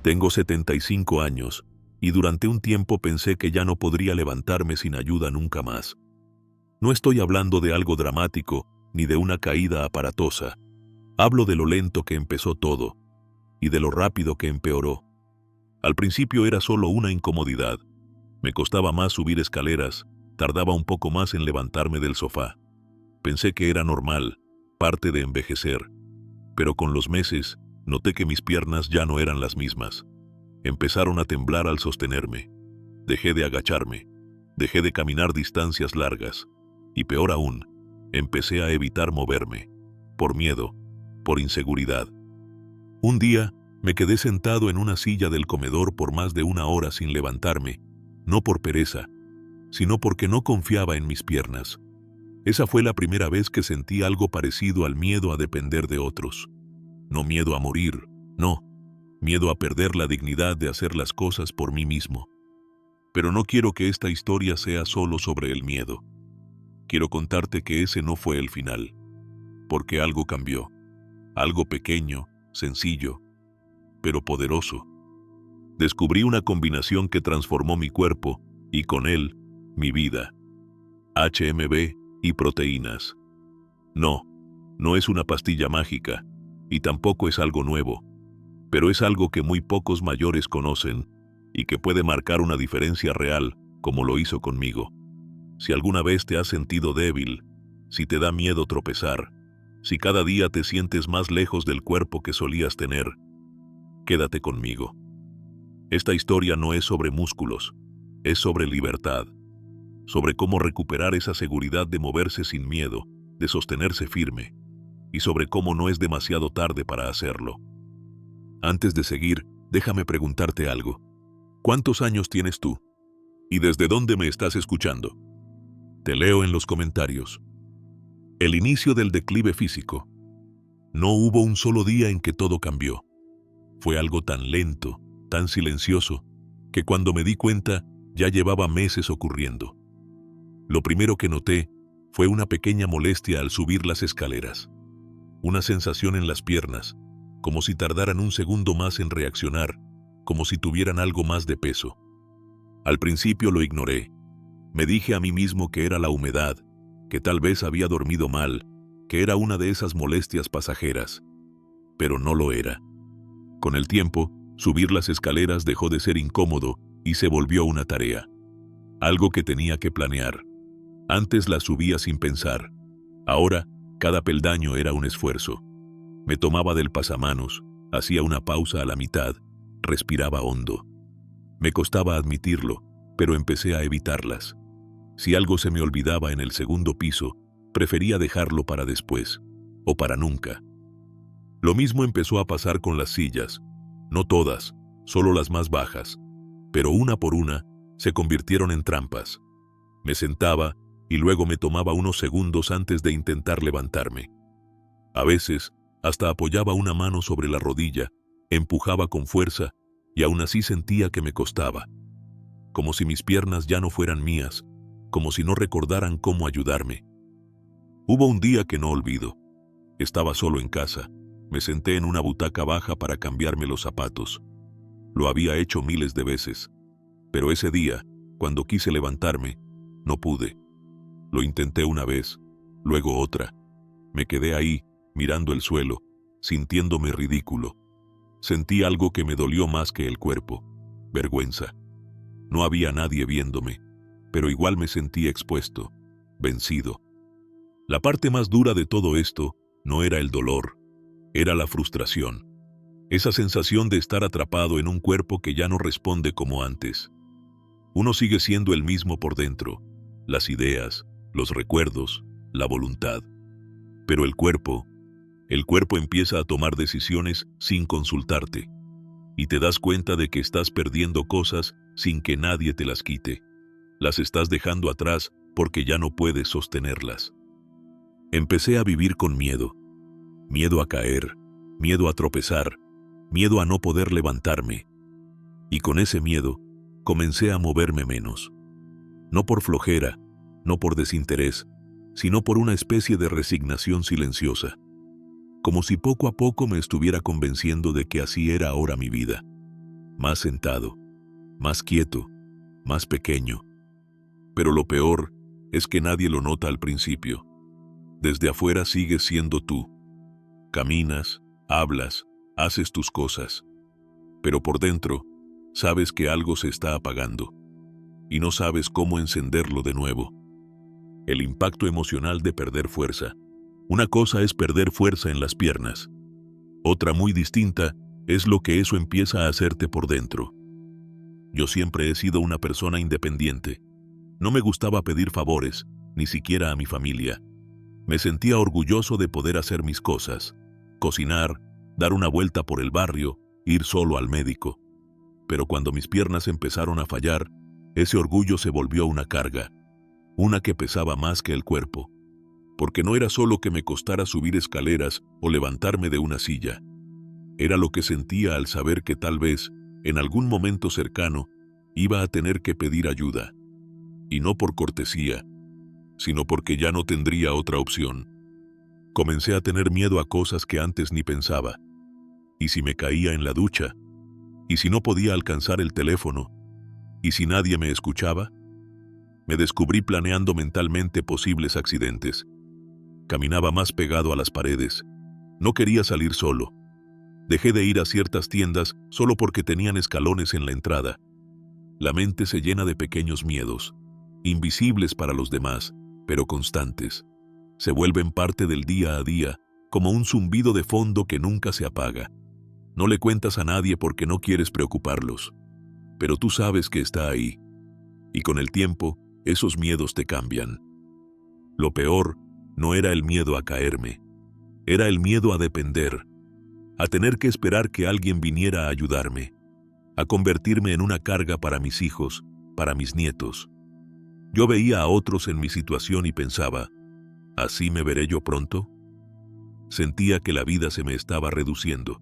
Tengo 75 años, y durante un tiempo pensé que ya no podría levantarme sin ayuda nunca más. No estoy hablando de algo dramático, ni de una caída aparatosa. Hablo de lo lento que empezó todo, y de lo rápido que empeoró. Al principio era solo una incomodidad. Me costaba más subir escaleras, tardaba un poco más en levantarme del sofá. Pensé que era normal, parte de envejecer. Pero con los meses, noté que mis piernas ya no eran las mismas. Empezaron a temblar al sostenerme. Dejé de agacharme. Dejé de caminar distancias largas. Y peor aún, empecé a evitar moverme. Por miedo, por inseguridad. Un día, me quedé sentado en una silla del comedor por más de 1 hora sin levantarme, no por pereza, sino porque no confiaba en mis piernas. Esa fue la primera vez que sentí algo parecido al miedo a depender de otros. No miedo a morir, no. Miedo a perder la dignidad de hacer las cosas por mí mismo. Pero no quiero que esta historia sea solo sobre el miedo. Quiero contarte que ese no fue el final. Porque algo cambió. Algo pequeño, sencillo, pero poderoso. Descubrí una combinación que transformó mi cuerpo, y con él, mi vida. HMB y proteínas. No, no es una pastilla mágica, y tampoco es algo nuevo, pero es algo que muy pocos mayores conocen, y que puede marcar una diferencia real, como lo hizo conmigo. Si alguna vez te has sentido débil, si te da miedo tropezar, si cada día te sientes más lejos del cuerpo que solías tener, quédate conmigo. Esta historia no es sobre músculos, es sobre libertad, sobre cómo recuperar esa seguridad de moverse sin miedo, de sostenerse firme, y sobre cómo no es demasiado tarde para hacerlo. Antes de seguir, déjame preguntarte algo. ¿Cuántos años tienes tú? ¿Y desde dónde me estás escuchando? Te leo en los comentarios. El inicio del declive físico. No hubo un solo día en que todo cambió. Fue algo tan lento, tan silencioso, que cuando me di cuenta ya llevaba meses ocurriendo. Lo primero que noté fue una pequeña molestia al subir las escaleras. Una sensación en las piernas, como si tardaran un segundo más en reaccionar, como si tuvieran algo más de peso. Al principio lo ignoré. Me dije a mí mismo que era la humedad, que tal vez había dormido mal, que era una de esas molestias pasajeras. Pero no lo era. Con el tiempo, subir las escaleras dejó de ser incómodo y se volvió una tarea. Algo que tenía que planear. Antes las subía sin pensar. Ahora, cada peldaño era un esfuerzo. Me tomaba del pasamanos, hacía una pausa a la mitad, respiraba hondo. Me costaba admitirlo, pero empecé a evitarlas. Si algo se me olvidaba en el segundo piso, prefería dejarlo para después, o para nunca. Lo mismo empezó a pasar con las sillas. No todas, solo las más bajas, pero una por una se convirtieron en trampas. Me sentaba y luego me tomaba unos segundos antes de intentar levantarme. A veces, hasta apoyaba una mano sobre la rodilla, empujaba con fuerza y aún así sentía que me costaba. Como si mis piernas ya no fueran mías, como si no recordaran cómo ayudarme. Hubo un día que no olvido. Estaba solo en casa. Me senté en una butaca baja para cambiarme los zapatos. Lo había hecho miles de veces. Pero ese día, cuando quise levantarme, no pude. Lo intenté una vez, luego otra. Me quedé ahí, mirando el suelo, sintiéndome ridículo. Sentí algo que me dolió más que el cuerpo. Vergüenza. No había nadie viéndome, pero igual me sentí expuesto, vencido. La parte más dura de todo esto no era el dolor, era la frustración. Esa sensación de estar atrapado en un cuerpo que ya no responde como antes. Uno sigue siendo el mismo por dentro, las ideas, los recuerdos, la voluntad. Pero el cuerpo empieza a tomar decisiones sin consultarte. Y te das cuenta de que estás perdiendo cosas sin que nadie te las quite. Las estás dejando atrás porque ya no puedes sostenerlas. Empecé a vivir con miedo. Miedo a caer, miedo a tropezar, miedo a no poder levantarme. Y con ese miedo, comencé a moverme menos. No por flojera, no por desinterés, sino por una especie de resignación silenciosa. Como si poco a poco me estuviera convenciendo de que así era ahora mi vida. más sentado, más quieto, más pequeño. Pero lo peor es que nadie lo nota al principio. Desde afuera sigues siendo tú. Caminas, hablas, haces tus cosas. Pero por dentro, sabes que algo se está apagando. Y no sabes cómo encenderlo de nuevo. El impacto emocional de perder fuerza. Una cosa es perder fuerza en las piernas. Otra muy distinta es lo que eso empieza a hacerte por dentro. Yo siempre he sido una persona independiente. No me gustaba pedir favores, ni siquiera a mi familia. Me sentía orgulloso de poder hacer mis cosas, cocinar, dar una vuelta por el barrio, ir solo al médico. Pero cuando mis piernas empezaron a fallar, ese orgullo se volvió una carga, una que pesaba más que el cuerpo. Porque no era solo que me costara subir escaleras o levantarme de una silla. Era lo que sentía al saber que tal vez, en algún momento cercano, iba a tener que pedir ayuda. Y no por cortesía, sino porque ya no tendría otra opción. Comencé a tener miedo a cosas que antes ni pensaba. ¿Y si me caía en la ducha? ¿Y si no podía alcanzar el teléfono? ¿Y si nadie me escuchaba? Me descubrí planeando mentalmente posibles accidentes. Caminaba más pegado a las paredes. No quería salir solo. Dejé de ir a ciertas tiendas solo porque tenían escalones en la entrada. La mente se llena de pequeños miedos, invisibles para los demás, pero constantes. Se vuelven parte del día a día, como un zumbido de fondo que nunca se apaga. No le cuentas a nadie porque no quieres preocuparlos, pero tú sabes que está ahí. Y con el tiempo, esos miedos te cambian. Lo peor no era el miedo a caerme, era el miedo a depender, a tener que esperar que alguien viniera a ayudarme, a convertirme en una carga para mis hijos, para mis nietos. Yo veía a otros en mi situación y pensaba, ¿así me veré yo pronto? Sentía que la vida se me estaba reduciendo,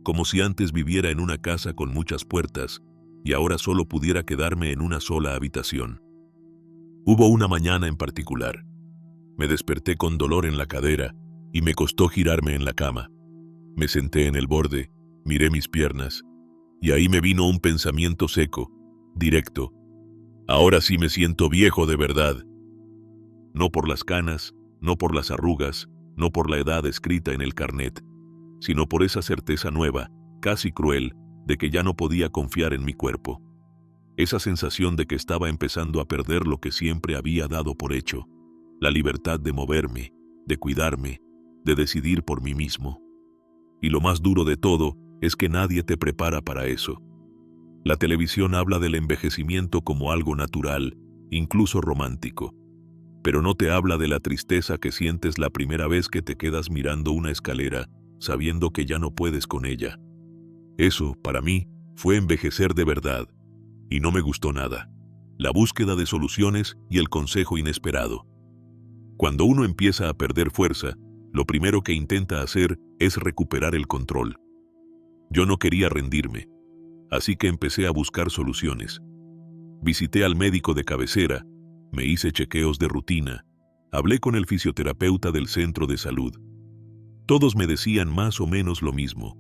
como si antes viviera en una casa con muchas puertas y ahora solo pudiera quedarme en una sola habitación. Hubo una mañana en particular. Me desperté con dolor en la cadera y me costó girarme en la cama. Me senté en el borde, miré mis piernas y ahí me vino un pensamiento seco, directo. Ahora sí me siento viejo de verdad. No por las canas, no por las arrugas, no por la edad escrita en el carnet, sino por esa certeza nueva, casi cruel, de que ya no podía confiar en mi cuerpo. Esa sensación de que estaba empezando a perder lo que siempre había dado por hecho, la libertad de moverme, de cuidarme, de decidir por mí mismo. Y lo más duro de todo es que nadie te prepara para eso. La televisión habla del envejecimiento como algo natural, incluso romántico, pero no te habla de la tristeza que sientes la primera vez que te quedas mirando una escalera, sabiendo que ya no puedes con ella. Eso, para mí, fue envejecer de verdad, y no me gustó nada. La búsqueda de soluciones y el consejo inesperado. Cuando uno empieza a perder fuerza, lo primero que intenta hacer es recuperar el control. Yo no quería rendirme, así que empecé a buscar soluciones. Visité al médico de cabecera, me hice chequeos de rutina, hablé con el fisioterapeuta del centro de salud. Todos me decían más o menos lo mismo.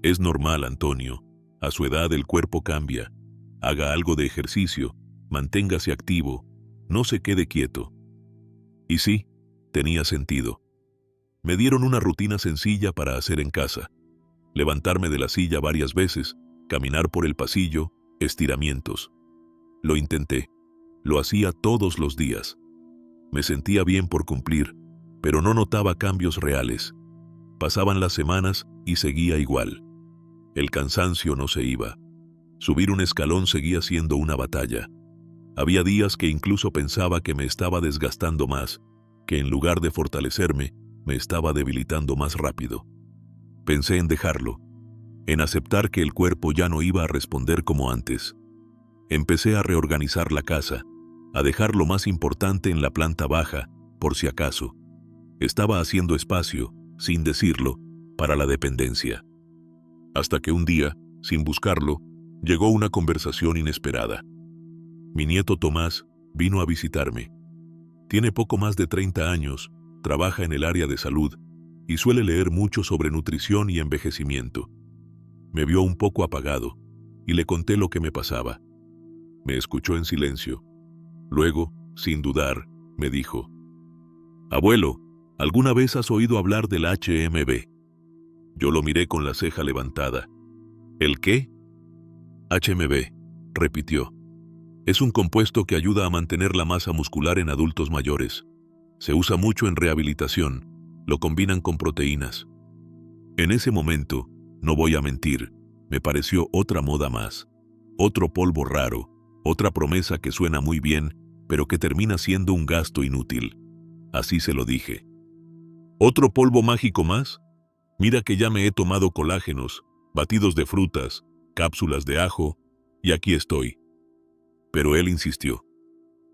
Es normal, Antonio, a su edad el cuerpo cambia. Haga algo de ejercicio, manténgase activo, no se quede quieto. Y sí, tenía sentido. Me dieron una rutina sencilla para hacer en casa. Levantarme de la silla varias veces, caminar por el pasillo, estiramientos. Lo intenté. Lo hacía todos los días. Me sentía bien por cumplir, pero no notaba cambios reales. Pasaban las semanas y seguía igual. El cansancio no se iba. Subir un escalón seguía siendo una batalla. Había días que incluso pensaba que me estaba desgastando más, que en lugar de fortalecerme, me estaba debilitando más rápido. Pensé en dejarlo, en aceptar que el cuerpo ya no iba a responder como antes. Empecé a reorganizar la casa, a dejar lo más importante en la planta baja, por si acaso. Estaba haciendo espacio, sin decirlo, para la dependencia. Hasta que un día, sin buscarlo, llegó una conversación inesperada. Mi nieto Tomás vino a visitarme. Tiene poco más de 30 años, trabaja en el área de salud y suele leer mucho sobre nutrición y envejecimiento. Me vio un poco apagado. y le conté lo que me pasaba. Me escuchó en silencio. Luego, sin dudar, me dijo: «Abuelo, ¿alguna vez has oído hablar del HMB?» Yo lo miré con la ceja levantada. «¿El qué?» «HMB», repitió. «Es un compuesto que ayuda a mantener la masa muscular en adultos mayores. Se usa mucho en rehabilitación. Lo combinan con proteínas». En ese momento, no voy a mentir, me pareció otra moda más. Otro polvo raro, otra promesa que suena muy bien, pero que termina siendo un gasto inútil. Así se lo dije. ¿Otro polvo mágico más? Mira que ya me he tomado colágenos, batidos de frutas, cápsulas de ajo, y aquí estoy. Pero él insistió.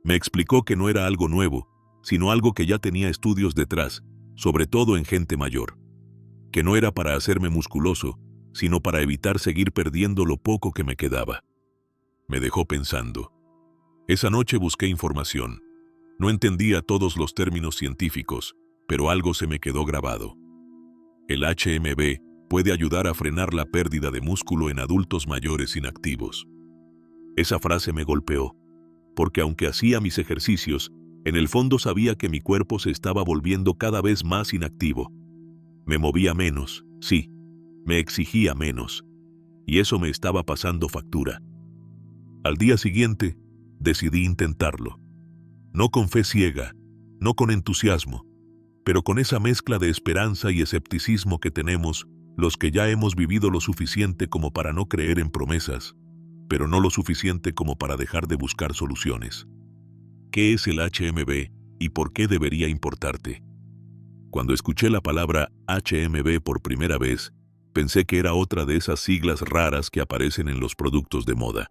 Me explicó que no era algo nuevo, sino algo que ya tenía estudios detrás, sobre todo en gente mayor. Que no era para hacerme musculoso, sino para evitar seguir perdiendo lo poco que me quedaba. Me dejó pensando. Esa noche busqué información. No entendía todos los términos científicos, pero algo se me quedó grabado. El HMB puede ayudar a frenar la pérdida de músculo en adultos mayores inactivos. Esa frase me golpeó, porque aunque hacía mis ejercicios, en el fondo sabía que mi cuerpo se estaba volviendo cada vez más inactivo. Me movía menos, sí, me exigía menos, y eso me estaba pasando factura. Al día siguiente, decidí intentarlo. No con fe ciega, no con entusiasmo, pero con esa mezcla de esperanza y escepticismo que tenemos los que ya hemos vivido lo suficiente como para no creer en promesas, pero no lo suficiente como para dejar de buscar soluciones. ¿Qué es el HMB y por qué debería importarte? Cuando escuché la palabra HMB por primera vez, pensé que era otra de esas siglas raras que aparecen en los productos de moda.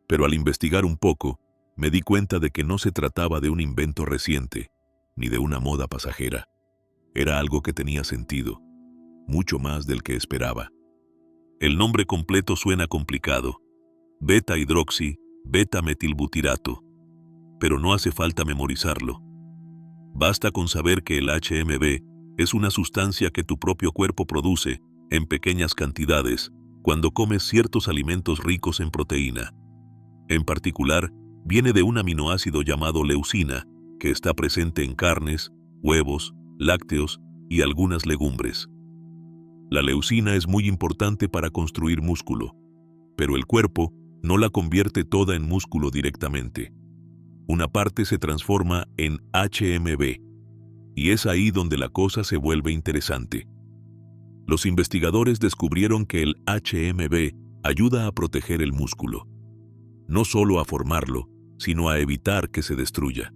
Pero al investigar un poco, me di cuenta de que no se trataba de un invento reciente, ni de una moda pasajera. Era algo que tenía sentido, mucho más del que esperaba. El nombre completo suena complicado: beta-hidroxi, beta-metilbutirato, pero no hace falta memorizarlo. Basta con saber que el HMB es una sustancia que tu propio cuerpo produce en pequeñas cantidades cuando comes ciertos alimentos ricos en proteína. En particular, viene de un aminoácido llamado leucina, que está presente en carnes, huevos, lácteos y algunas legumbres. La leucina es muy importante para construir músculo, pero el cuerpo no la convierte toda en músculo directamente. Una parte se transforma en HMB, y es ahí donde la cosa se vuelve interesante. Los investigadores descubrieron que el HMB ayuda a proteger el músculo, no solo a formarlo, sino a evitar que se destruya.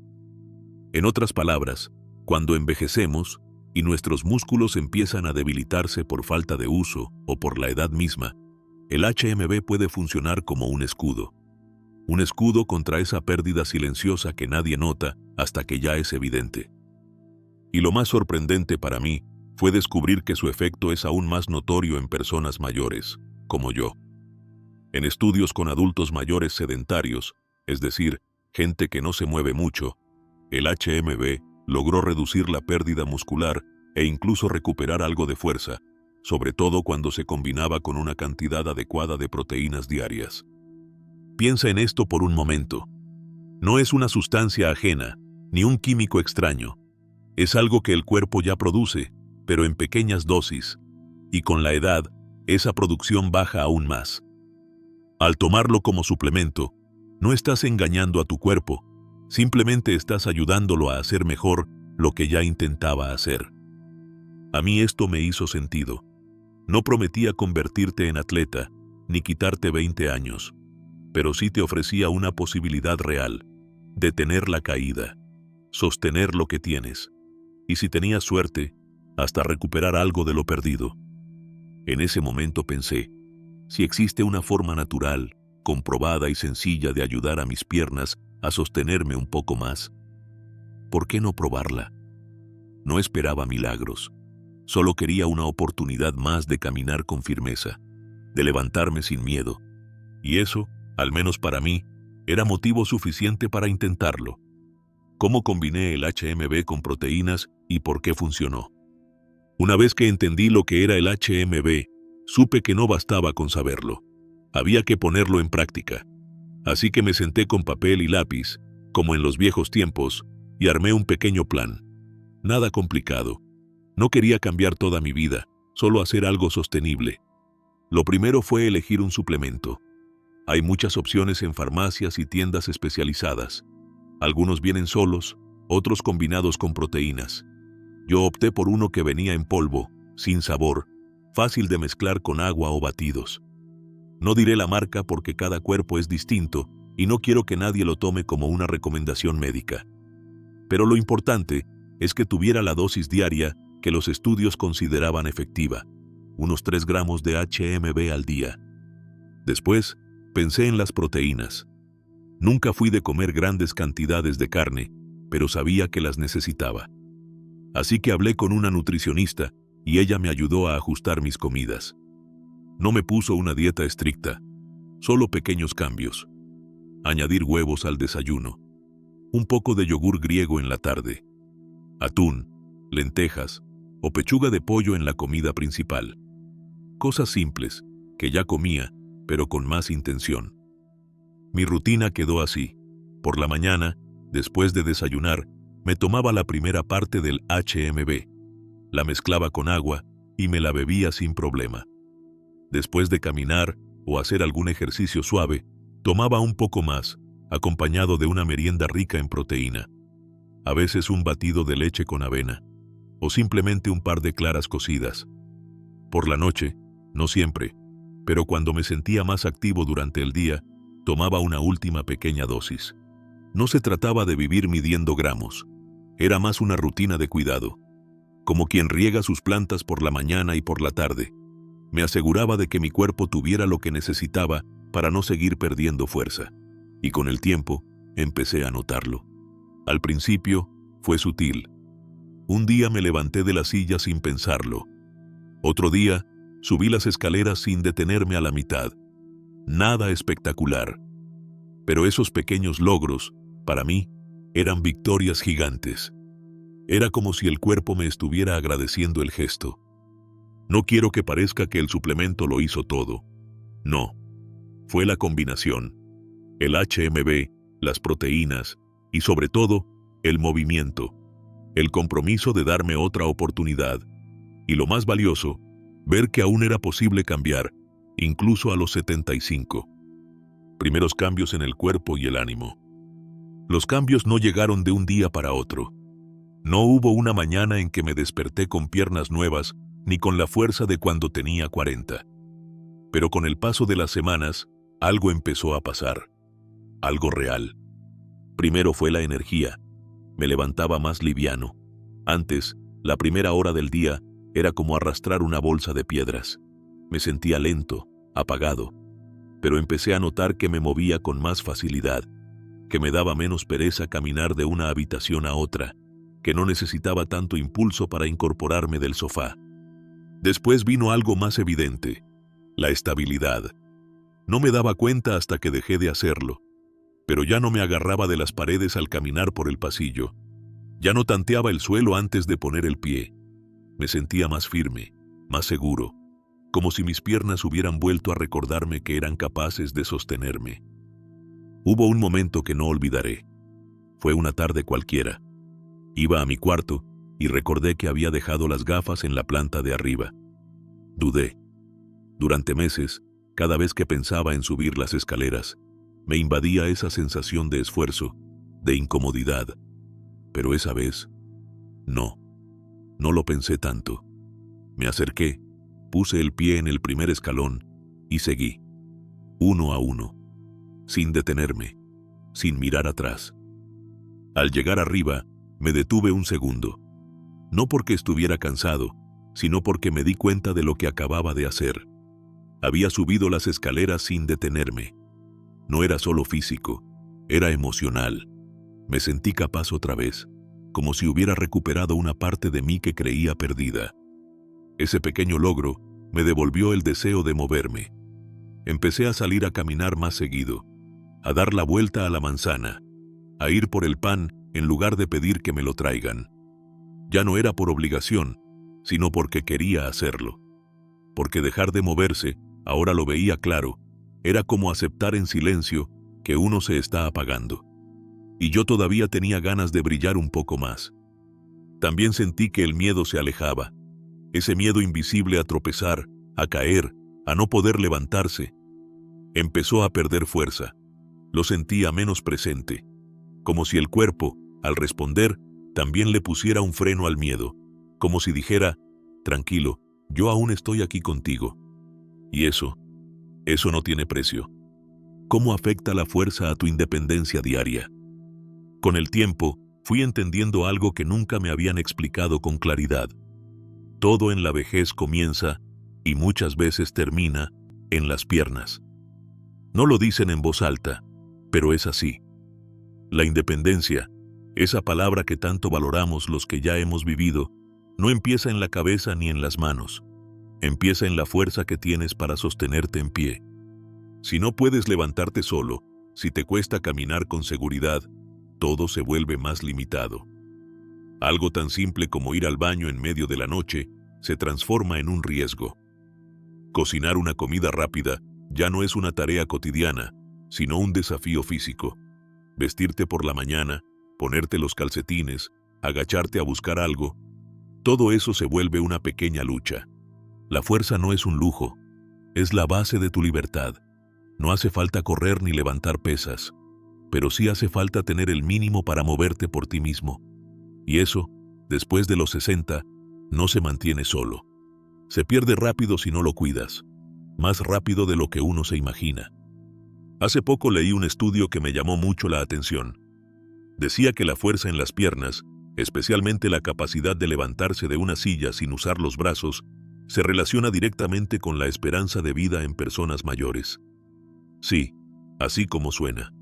En otras palabras, cuando envejecemos y nuestros músculos empiezan a debilitarse por falta de uso o por la edad misma, el HMB puede funcionar como un escudo contra esa pérdida silenciosa que nadie nota hasta que ya es evidente. Y lo más sorprendente para mí fue descubrir que su efecto es aún más notorio en personas mayores, como yo. En estudios con adultos mayores sedentarios, es decir, gente que no se mueve mucho, el HMB logró reducir la pérdida muscular e incluso recuperar algo de fuerza, sobre todo cuando se combinaba con una cantidad adecuada de proteínas diarias. Piensa en esto por un momento. No es una sustancia ajena, ni un químico extraño. Es algo que el cuerpo ya produce, pero en pequeñas dosis, y con la edad, esa producción baja aún más. Al tomarlo como suplemento, no estás engañando a tu cuerpo, simplemente estás ayudándolo a hacer mejor lo que ya intentaba hacer. A mí esto me hizo sentido. No prometía convertirte en atleta, ni quitarte 20 años, pero sí te ofrecía una posibilidad real: detener la caída, sostener lo que tienes, y si tenías suerte, hasta recuperar algo de lo perdido. En ese momento pensé, si existe una forma natural, comprobada y sencilla de ayudar a mis piernas a sostenerme un poco más, ¿por qué no probarla? No esperaba milagros, solo quería una oportunidad más de caminar con firmeza, de levantarme sin miedo, y eso, al menos para mí, era motivo suficiente para intentarlo. ¿Cómo combiné el HMB con proteínas y por qué funcionó? Una vez que entendí lo que era el HMB, supe que no bastaba con saberlo. Había que ponerlo en práctica. Así que me senté con papel y lápiz, como en los viejos tiempos, y armé un pequeño plan. Nada complicado. No quería cambiar toda mi vida, solo hacer algo sostenible. Lo primero fue elegir un suplemento. Hay muchas opciones en farmacias y tiendas especializadas. Algunos vienen solos, otros combinados con proteínas. Yo opté por uno que venía en polvo, sin sabor, fácil de mezclar con agua o batidos. No diré la marca porque cada cuerpo es distinto y no quiero que nadie lo tome como una recomendación médica. Pero lo importante es que tuviera la dosis diaria que los estudios consideraban efectiva, unos 3 gramos de HMB al día. Después, pensé en las proteínas. Nunca fui de comer grandes cantidades de carne, pero sabía que las necesitaba. Así que hablé con una nutricionista y ella me ayudó a ajustar mis comidas. No me puso una dieta estricta, solo pequeños cambios. Añadir huevos al desayuno, un poco de yogur griego en la tarde, atún, lentejas o pechuga de pollo en la comida principal. Cosas simples, que ya comía, pero con más intención. Mi rutina quedó así. Por la mañana, después de desayunar, me tomaba la primera parte del HMB, la mezclaba con agua y me la bebía sin problema. Después de caminar o hacer algún ejercicio suave, tomaba un poco más, acompañado de una merienda rica en proteína. A veces un batido de leche con avena, o simplemente un par de claras cocidas. Por la noche, no siempre, pero cuando me sentía más activo durante el día, tomaba una última pequeña dosis. No se trataba de vivir midiendo gramos, era más una rutina de cuidado. Como quien riega sus plantas por la mañana y por la tarde. Me aseguraba de que mi cuerpo tuviera lo que necesitaba para no seguir perdiendo fuerza. Y con el tiempo, empecé a notarlo. Al principio, fue sutil. Un día me levanté de la silla sin pensarlo. Otro día, subí las escaleras sin detenerme a la mitad. Nada espectacular. Pero esos pequeños logros, para mí, eran victorias gigantes. Era como si el cuerpo me estuviera agradeciendo el gesto. No quiero que parezca que el suplemento lo hizo todo. No. Fue la combinación. El HMB, las proteínas y sobre todo, el movimiento. El compromiso de darme otra oportunidad. Y lo más valioso, ver que aún era posible cambiar, incluso a los 75. Primeros cambios en el cuerpo y el ánimo. Los cambios no llegaron de un día para otro. No hubo una mañana en que me desperté con piernas nuevas, ni con la fuerza de cuando tenía 40. Pero con el paso de las semanas, algo empezó a pasar. Algo real. Primero fue la energía. Me levantaba más liviano. Antes, la primera hora del día, era como arrastrar una bolsa de piedras. Me sentía lento, apagado. Pero empecé a notar que me movía con más facilidad, que me daba menos pereza caminar de una habitación a otra, que no necesitaba tanto impulso para incorporarme del sofá. Después vino algo más evidente, la estabilidad. No me daba cuenta hasta que dejé de hacerlo, pero ya no me agarraba de las paredes al caminar por el pasillo. Ya no tanteaba el suelo antes de poner el pie. Me sentía más firme, más seguro, como si mis piernas hubieran vuelto a recordarme que eran capaces de sostenerme. Hubo un momento que no olvidaré. Fue una tarde cualquiera. Iba a mi cuarto y recordé que había dejado las gafas en la planta de arriba. Dudé. Durante meses, cada vez que pensaba en subir las escaleras, me invadía esa sensación de esfuerzo, de incomodidad. Pero esa vez, no lo pensé tanto. Me acerqué, puse el pie en el primer escalón y seguí, uno a uno, sin detenerme, sin mirar atrás. Al llegar arriba, me detuve un segundo, no porque estuviera cansado, sino porque me di cuenta de lo que acababa de hacer. Había subido las escaleras sin detenerme. No era solo físico, era emocional. Me sentí capaz otra vez, como si hubiera recuperado una parte de mí que creía perdida. Ese pequeño logro me devolvió el deseo de moverme. Empecé a salir a caminar más seguido, a dar la vuelta a la manzana, a ir por el pan en lugar de pedir que me lo traigan. Ya no era por obligación, sino porque quería hacerlo. Porque dejar de moverse, ahora lo veía claro, Era como aceptar en silencio que uno se está apagando. Y yo todavía tenía ganas de brillar un poco más. También sentí que el miedo se alejaba. Ese miedo invisible a tropezar, a caer, a no poder levantarse. Empezó a perder fuerza. Lo sentía menos presente. Como si el cuerpo, al responder, también le pusiera un freno al miedo. Como si dijera, tranquilo, yo aún estoy aquí contigo. Y eso no tiene precio. ¿Cómo afecta la fuerza a tu independencia diaria? Con el tiempo, fui entendiendo algo que nunca me habían explicado con claridad. Todo en la vejez comienza, y muchas veces termina, en las piernas. No lo dicen en voz alta, pero es así. La independencia, esa palabra que tanto valoramos los que ya hemos vivido, no empieza en la cabeza ni en las manos. Empieza en la fuerza que tienes para sostenerte en pie. Si no puedes levantarte solo, si te cuesta caminar con seguridad, todo se vuelve más limitado. Algo tan simple como ir al baño en medio de la noche se transforma en un riesgo. Cocinar una comida rápida ya no es una tarea cotidiana, sino un desafío físico. Vestirte por la mañana, ponerte los calcetines, agacharte a buscar algo, todo eso se vuelve una pequeña lucha. La fuerza no es un lujo, es la base de tu libertad. No hace falta correr ni levantar pesas, pero sí hace falta tener el mínimo para moverte por ti mismo. Y eso, después de los 60, no se mantiene solo. Se pierde rápido si no lo cuidas, más rápido de lo que uno se imagina. Hace poco leí un estudio que me llamó mucho la atención. Decía que la fuerza en las piernas, especialmente la capacidad de levantarse de una silla sin usar los brazos, se relaciona directamente con la esperanza de vida en personas mayores. Sí, así como suena.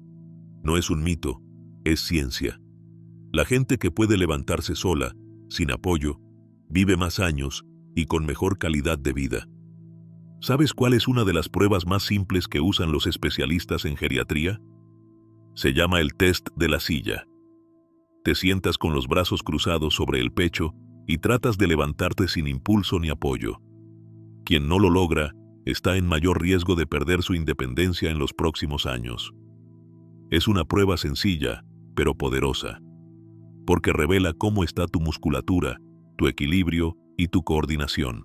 No es un mito, es ciencia. La gente que puede levantarse sola, sin apoyo, vive más años y con mejor calidad de vida. ¿Sabes cuál es una de las pruebas más simples que usan los especialistas en geriatría? Se llama el test de la silla. Te sientas con los brazos cruzados sobre el pecho y tratas de levantarte sin impulso ni apoyo. Quien no lo logra está en mayor riesgo de perder su independencia en los próximos años. Es una prueba sencilla, pero poderosa, porque revela cómo está tu musculatura, tu equilibrio y tu coordinación.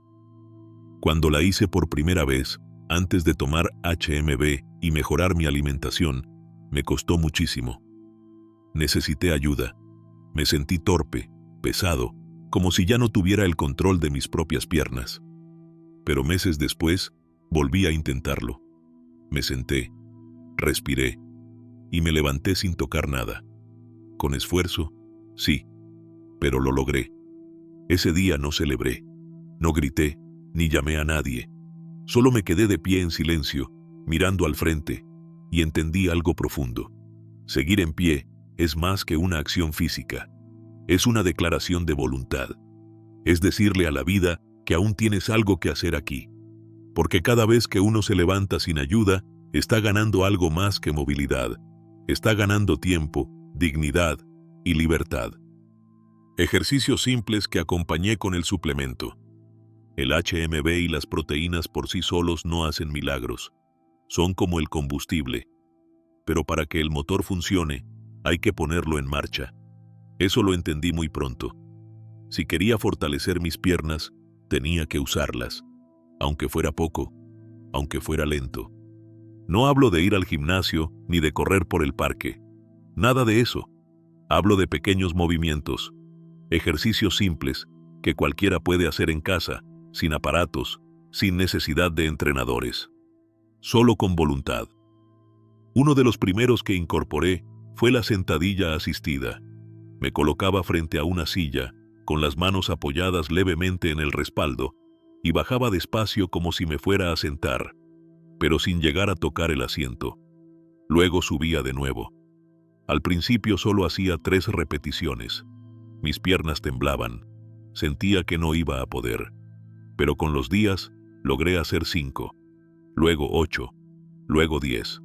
Cuando la hice por primera vez, antes de tomar HMB y mejorar mi alimentación, me costó muchísimo. Necesité ayuda. Me sentí torpe, pesado, como si ya no tuviera el control de mis propias piernas. Pero meses después, volví a intentarlo. Me senté, respiré, y me levanté sin tocar nada. Con esfuerzo, sí, pero lo logré. Ese día no celebré, no grité, ni llamé a nadie. Solo me quedé de pie en silencio, mirando al frente, y entendí algo profundo. Seguir en pie es más que una acción física. Es una declaración de voluntad. Es decirle a la vida que aún tienes algo que hacer aquí. Porque cada vez que uno se levanta sin ayuda, está ganando algo más que movilidad. Está ganando tiempo, dignidad y libertad. Ejercicios simples que acompañé con el suplemento. El HMB y las proteínas por sí solos no hacen milagros. Son como el combustible. Pero para que el motor funcione, hay que ponerlo en marcha. Eso lo entendí muy pronto. Si quería fortalecer mis piernas, tenía que usarlas. Aunque fuera poco, aunque fuera lento. No hablo de ir al gimnasio ni de correr por el parque. Nada de eso. Hablo de pequeños movimientos, ejercicios simples que cualquiera puede hacer en casa, sin aparatos, sin necesidad de entrenadores. Solo con voluntad. Uno de los primeros que incorporé fue la sentadilla asistida. Me colocaba frente a una silla, con las manos apoyadas levemente en el respaldo, y bajaba despacio como si me fuera a sentar, pero sin llegar a tocar el asiento. Luego subía de nuevo. Al principio solo hacía 3 repeticiones. Mis piernas temblaban. Sentía que no iba a poder. Pero con los días logré hacer 5, luego 8, luego 10.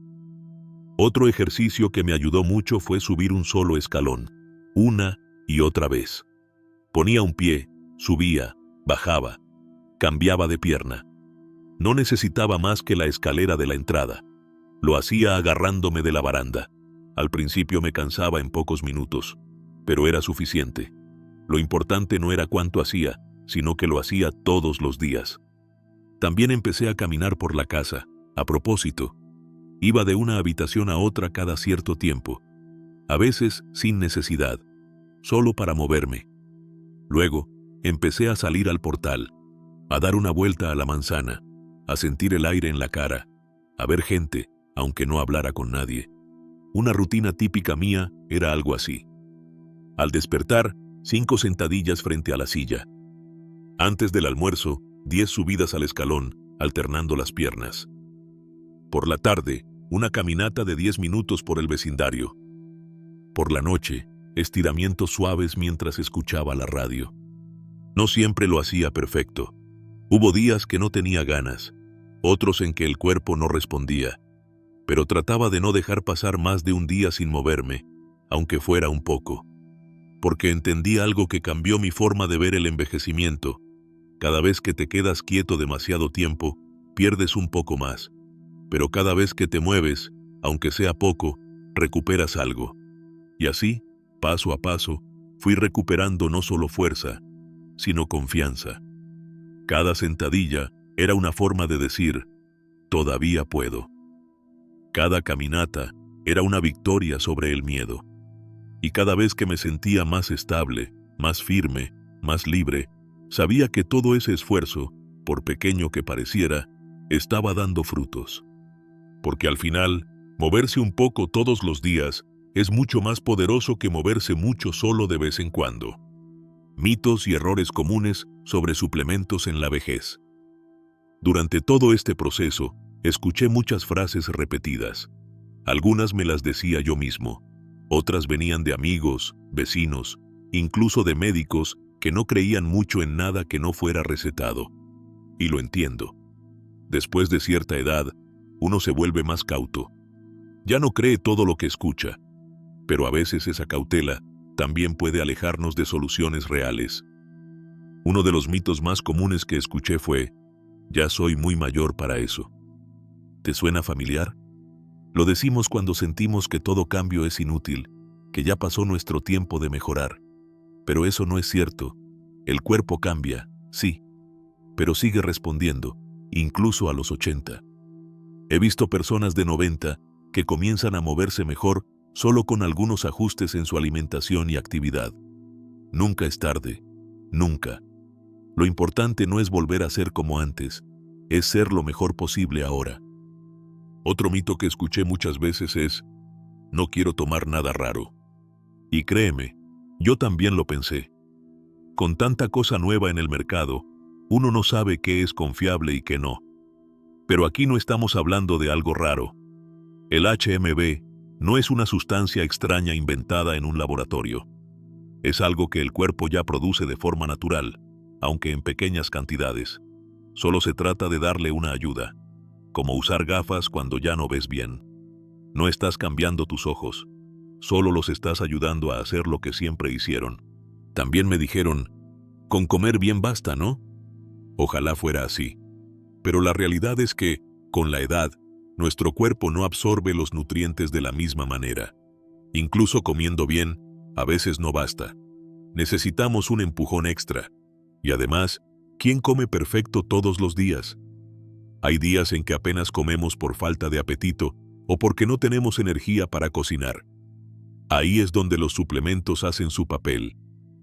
Otro ejercicio que me ayudó mucho fue subir un solo escalón, una y otra vez. Ponía un pie, subía, bajaba, cambiaba de pierna. No necesitaba más que la escalera de la entrada. Lo hacía agarrándome de la baranda. Al principio me cansaba en pocos minutos, pero era suficiente. Lo importante no era cuánto hacía, sino que lo hacía todos los días. También empecé a caminar por la casa. A propósito, iba de una habitación a otra cada cierto tiempo, a veces sin necesidad, solo para moverme. Luego, empecé a salir al portal, a dar una vuelta a la manzana, a sentir el aire en la cara, a ver gente, aunque no hablara con nadie. Una rutina típica mía era algo así. Al despertar, 5 sentadillas frente a la silla. Antes del almuerzo, 10 subidas al escalón, alternando las piernas. Por la tarde, una caminata de 10 minutos por el vecindario. Por la noche, estiramientos suaves mientras escuchaba la radio. No siempre lo hacía perfecto. Hubo días que no tenía ganas, otros en que el cuerpo no respondía, pero trataba de no dejar pasar más de un día sin moverme, aunque fuera un poco. Porque entendí algo que cambió mi forma de ver el envejecimiento. Cada vez que te quedas quieto demasiado tiempo, pierdes un poco más. Pero cada vez que te mueves, aunque sea poco, recuperas algo. Y así, paso a paso, fui recuperando no solo fuerza, sino confianza. Cada sentadilla era una forma de decir, todavía puedo. Cada caminata era una victoria sobre el miedo. Y cada vez que me sentía más estable, más firme, más libre, sabía que todo ese esfuerzo, por pequeño que pareciera, estaba dando frutos. Porque al final, moverse un poco todos los días es mucho más poderoso que moverse mucho solo de vez en cuando. Mitos y errores comunes sobre suplementos en la vejez. Durante todo este proceso, escuché muchas frases repetidas. Algunas me las decía yo mismo. Otras venían de amigos, vecinos, incluso de médicos que no creían mucho en nada que no fuera recetado. Y lo entiendo. Después de cierta edad, uno se vuelve más cauto. Ya no cree todo lo que escucha, pero a veces esa cautela también puede alejarnos de soluciones reales. Uno de los mitos más comunes que escuché fue, ya soy muy mayor para eso. ¿Te suena familiar? Lo decimos cuando sentimos que todo cambio es inútil, que ya pasó nuestro tiempo de mejorar. Pero eso no es cierto. El cuerpo cambia, sí, pero sigue respondiendo, incluso a los 80. He visto personas de 90 que comienzan a moverse mejor solo con algunos ajustes en su alimentación y actividad. Nunca es tarde, nunca. Lo importante no es volver a ser como antes, es ser lo mejor posible ahora. Otro mito que escuché muchas veces es, no quiero tomar nada raro. Y créeme, yo también lo pensé. Con tanta cosa nueva en el mercado, uno no sabe qué es confiable y qué no. Pero aquí no estamos hablando de algo raro. El HMB no es una sustancia extraña inventada en un laboratorio. Es algo que el cuerpo ya produce de forma natural, aunque en pequeñas cantidades. Solo se trata de darle una ayuda, como usar gafas cuando ya no ves bien. No estás cambiando tus ojos, solo los estás ayudando a hacer lo que siempre hicieron. También me dijeron, con comer bien basta, ¿no? Ojalá fuera así. Pero la realidad es que, con la edad, nuestro cuerpo no absorbe los nutrientes de la misma manera. Incluso comiendo bien, a veces no basta. Necesitamos un empujón extra. Y además, ¿quién come perfecto todos los días? Hay días en que apenas comemos por falta de apetito o porque no tenemos energía para cocinar. Ahí es donde los suplementos hacen su papel.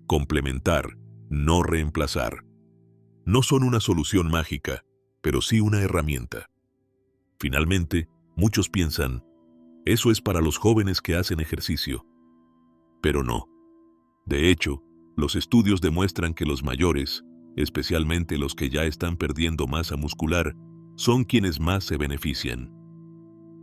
Complementar, no reemplazar. No son una solución mágica, pero sí una herramienta. Finalmente, muchos piensan, eso es para los jóvenes que hacen ejercicio. Pero no. De hecho, los estudios demuestran que los mayores, especialmente los que ya están perdiendo masa muscular, son quienes más se benefician.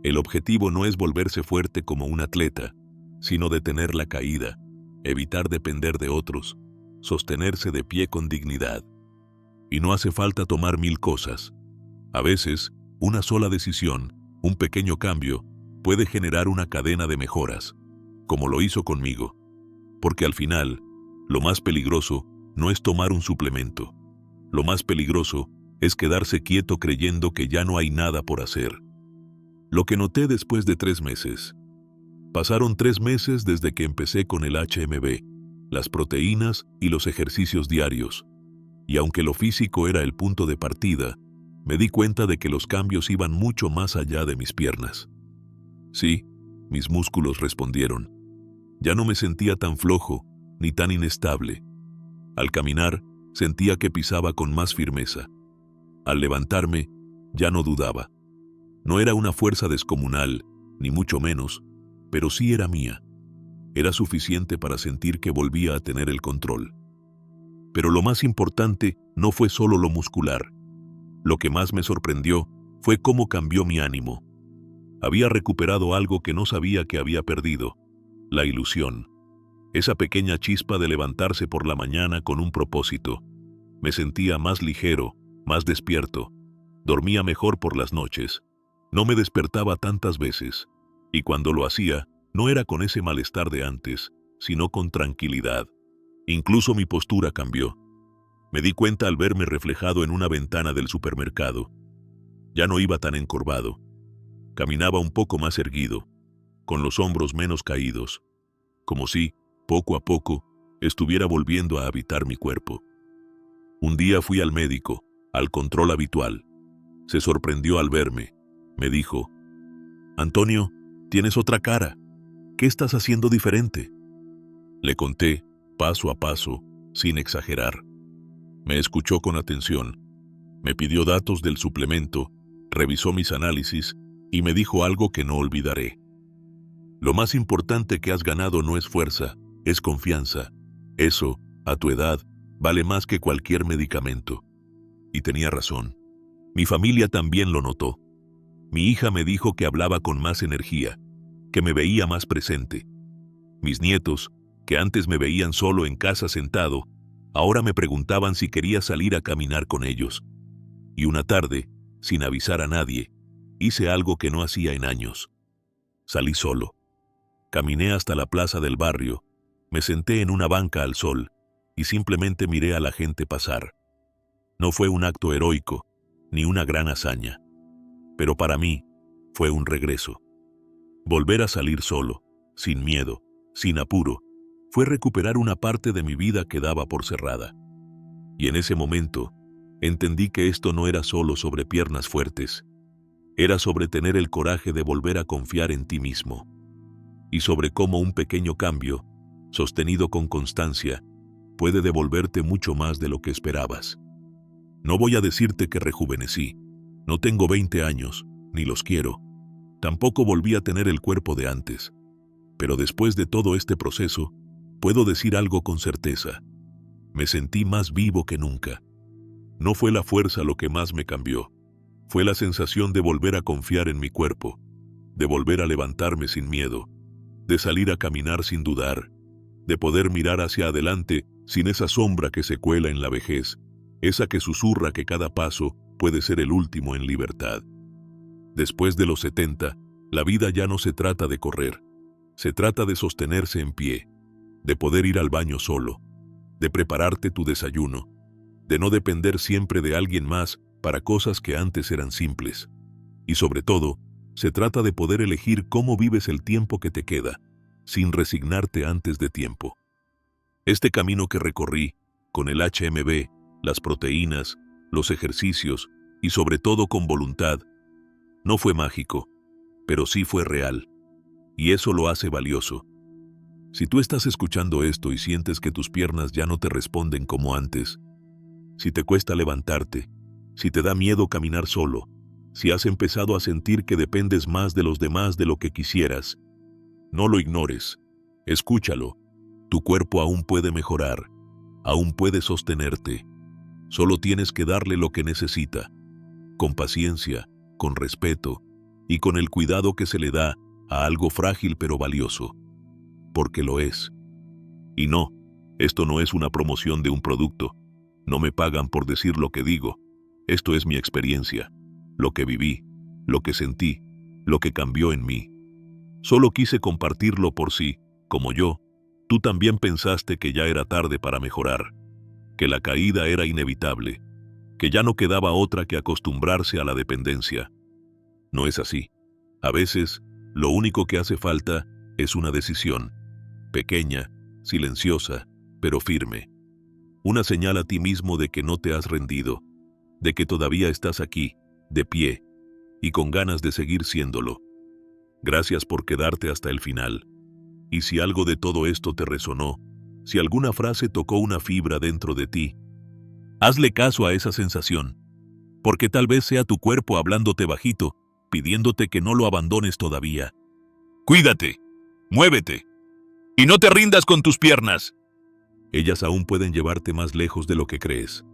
El objetivo no es volverse fuerte como un atleta, sino detener la caída, evitar depender de otros, sostenerse de pie con dignidad. Y no hace falta tomar 1000 cosas. A veces, una sola decisión, un pequeño cambio, puede generar una cadena de mejoras, como lo hizo conmigo. Porque al final, lo más peligroso no es tomar un suplemento. Lo más peligroso es quedarse quieto creyendo que ya no hay nada por hacer. Lo que noté después de 3 meses. Pasaron 3 meses desde que empecé con el HMB, las proteínas y los ejercicios diarios. Y aunque lo físico era el punto de partida, me di cuenta de que los cambios iban mucho más allá de mis piernas. Sí, mis músculos respondieron. Ya no me sentía tan flojo ni tan inestable. Al caminar, sentía que pisaba con más firmeza. Al levantarme, ya no dudaba. No era una fuerza descomunal, ni mucho menos, pero sí era mía. Era suficiente para sentir que volvía a tener el control. Pero lo más importante no fue solo lo muscular. Lo que más me sorprendió fue cómo cambió mi ánimo. Había recuperado algo que no sabía que había perdido: la ilusión. Esa pequeña chispa de levantarse por la mañana con un propósito. Me sentía más ligero, más despierto. Dormía mejor por las noches. No me despertaba tantas veces. Y cuando lo hacía, no era con ese malestar de antes, sino con tranquilidad. Incluso mi postura cambió. Me di cuenta al verme reflejado en una ventana del supermercado. Ya no iba tan encorvado. Caminaba un poco más erguido, con los hombros menos caídos, como si, poco a poco, estuviera volviendo a habitar mi cuerpo. Un día fui al médico, al control habitual. Se sorprendió al verme. Me dijo: «Antonio, tienes otra cara. ¿Qué estás haciendo diferente?». Le conté, paso a paso, sin exagerar. Me escuchó con atención. Me pidió datos del suplemento, revisó mis análisis y me dijo algo que no olvidaré. «Lo más importante que has ganado no es fuerza, es confianza. Eso, a tu edad, vale más que cualquier medicamento». Y tenía razón. Mi familia también lo notó. Mi hija me dijo que hablaba con más energía, que me veía más presente. Mis nietos, que antes me veían solo en casa sentado, ahora me preguntaban si quería salir a caminar con ellos. Y una tarde, sin avisar a nadie, hice algo que no hacía en años. Salí solo. Caminé hasta la plaza del barrio, me senté en una banca al sol y simplemente miré a la gente pasar. No fue un acto heroico, ni una gran hazaña. Pero para mí, fue un regreso. Volver a salir solo, sin miedo, sin apuro, fue recuperar una parte de mi vida que daba por cerrada. Y en ese momento, entendí que esto no era solo sobre piernas fuertes, era sobre tener el coraje de volver a confiar en ti mismo. Y sobre cómo un pequeño cambio, sostenido con constancia, puede devolverte mucho más de lo que esperabas. No voy a decirte que rejuvenecí. No tengo 20 años, ni los quiero. Tampoco volví a tener el cuerpo de antes. Pero después de todo este proceso, puedo decir algo con certeza. Me sentí más vivo que nunca. No fue la fuerza lo que más me cambió. Fue la sensación de volver a confiar en mi cuerpo, de volver a levantarme sin miedo, de salir a caminar sin dudar, de poder mirar hacia adelante sin esa sombra que se cuela en la vejez, esa que susurra que cada paso puede ser el último en libertad. Después de los 70, la vida ya no se trata de correr, se trata de sostenerse en pie, de poder ir al baño solo, de prepararte tu desayuno, de no depender siempre de alguien más para cosas que antes eran simples. Y sobre todo, se trata de poder elegir cómo vives el tiempo que te queda, sin resignarte antes de tiempo. Este camino que recorrí, con el HMB, las proteínas, los ejercicios y sobre todo con voluntad, no fue mágico, pero sí fue real. Y eso lo hace valioso. Si tú estás escuchando esto y sientes que tus piernas ya no te responden como antes, si te cuesta levantarte, si te da miedo caminar solo, si has empezado a sentir que dependes más de los demás de lo que quisieras, no lo ignores, escúchalo. Tu cuerpo aún puede mejorar, aún puede sostenerte. Solo tienes que darle lo que necesita, con paciencia, con respeto y con el cuidado que se le da a algo frágil pero valioso, porque lo es. Y no, esto no es una promoción de un producto. No me pagan por decir lo que digo. Esto es mi experiencia, lo que viví, lo que sentí, lo que cambió en mí. Solo quise compartirlo por si, como yo, tú también pensaste que ya era tarde para mejorar, que la caída era inevitable, que ya no quedaba otra que acostumbrarse a la dependencia. No es así. A veces, lo único que hace falta es una decisión, pequeña, silenciosa, pero firme. Una señal a ti mismo de que no te has rendido, de que todavía estás aquí, de pie, y con ganas de seguir siéndolo. Gracias por quedarte hasta el final. Y si algo de todo esto te resonó, si alguna frase tocó una fibra dentro de ti, hazle caso a esa sensación, porque tal vez sea tu cuerpo hablándote bajito, pidiéndote que no lo abandones todavía. Cuídate, muévete, y no te rindas con tus piernas. Ellas aún pueden llevarte más lejos de lo que crees.